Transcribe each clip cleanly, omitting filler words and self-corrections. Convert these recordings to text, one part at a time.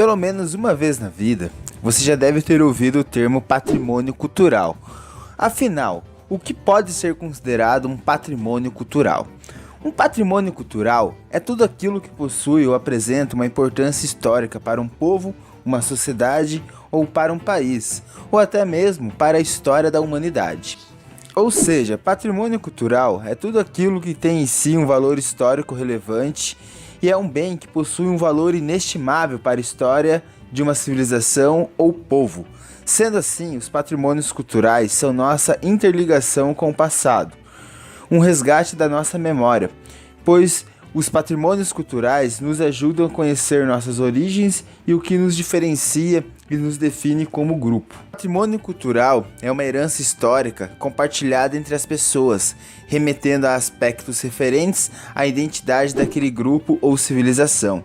Pelo menos uma vez na vida, você já deve ter ouvido o termo patrimônio cultural. Afinal, o que pode ser considerado um patrimônio cultural? Um patrimônio cultural é tudo aquilo que possui ou apresenta uma importância histórica para um povo, uma sociedade ou para um país, ou até mesmo para a história da humanidade. Ou seja, patrimônio cultural é tudo aquilo que tem em si um valor histórico relevante e é um bem que possui um valor inestimável para a história de uma civilização ou povo. Sendo assim, os patrimônios culturais são nossa interligação com o passado, um resgate da nossa memória, pois os patrimônios culturais nos ajudam a conhecer nossas origens e o que nos diferencia e nos define como grupo. O patrimônio cultural é uma herança histórica compartilhada entre as pessoas, remetendo a aspectos referentes à identidade daquele grupo ou civilização.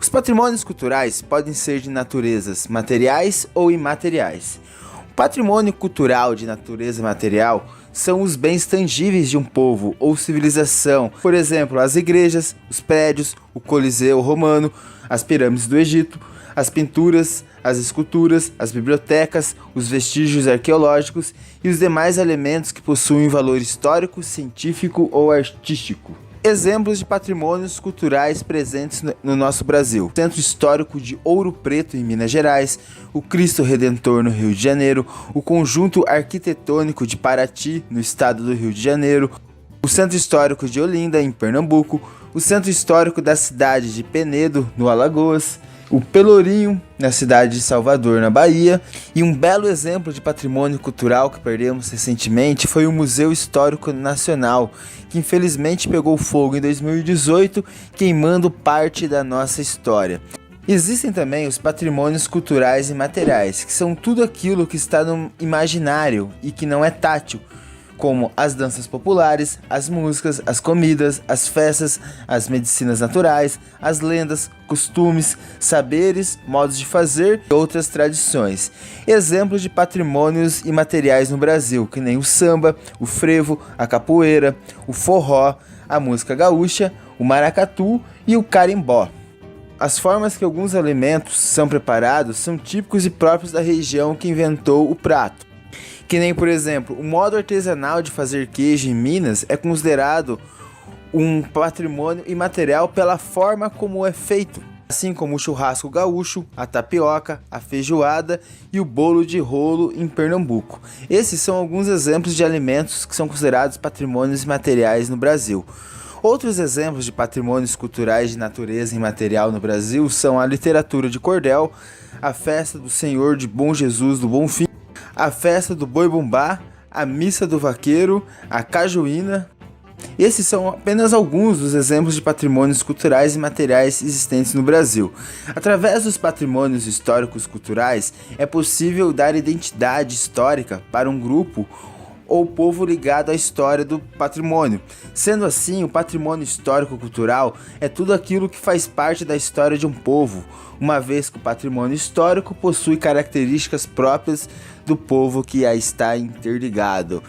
Os patrimônios culturais podem ser de naturezas materiais ou imateriais. O patrimônio cultural de natureza material são os bens tangíveis de um povo ou civilização, por exemplo, as igrejas, os prédios, o Coliseu Romano, as pirâmides do Egito, as pinturas, as esculturas, as bibliotecas, os vestígios arqueológicos e os demais elementos que possuem valor histórico, científico ou artístico. Exemplos de patrimônios culturais presentes no nosso Brasil: o Centro Histórico de Ouro Preto em Minas Gerais, o Cristo Redentor no Rio de Janeiro, o Conjunto Arquitetônico de Paraty no estado do Rio de Janeiro, o Centro Histórico de Olinda em Pernambuco, o Centro Histórico da cidade de Penedo no Alagoas, o Pelourinho, na cidade de Salvador, na Bahia, e um belo exemplo de patrimônio cultural que perdemos recentemente foi o Museu Histórico Nacional, que infelizmente pegou fogo em 2018, queimando parte da nossa história. Existem também os patrimônios culturais imateriais, que são tudo aquilo que está no imaginário e que não é tátil, como as danças populares, as músicas, as comidas, as festas, as medicinas naturais, as lendas, costumes, saberes, modos de fazer e outras tradições. Exemplos de patrimônios imateriais no Brasil, que nem o samba, o frevo, a capoeira, o forró, a música gaúcha, o maracatu e o carimbó. As formas que alguns alimentos são preparados são típicos e próprios da região que inventou o prato. Que nem, por exemplo, o modo artesanal de fazer queijo em Minas é considerado um patrimônio imaterial pela forma como é feito, assim como o churrasco gaúcho, a tapioca, a feijoada e o bolo de rolo em Pernambuco. Esses são alguns exemplos de alimentos que são considerados patrimônios imateriais no Brasil. Outros exemplos de patrimônios culturais de natureza imaterial no Brasil são a literatura de cordel, a festa do Senhor de Bom Jesus do Bonfim, a festa do Boi-Bumbá, a missa do vaqueiro, a cajuína. Esses são apenas alguns dos exemplos de patrimônios culturais e materiais existentes no Brasil. Através dos patrimônios históricos culturais, é possível dar identidade histórica para um grupo ou povo ligado à história do patrimônio. Sendo assim, o patrimônio histórico-cultural é tudo aquilo que faz parte da história de um povo, uma vez que o patrimônio histórico possui características próprias do povo que a está interligado.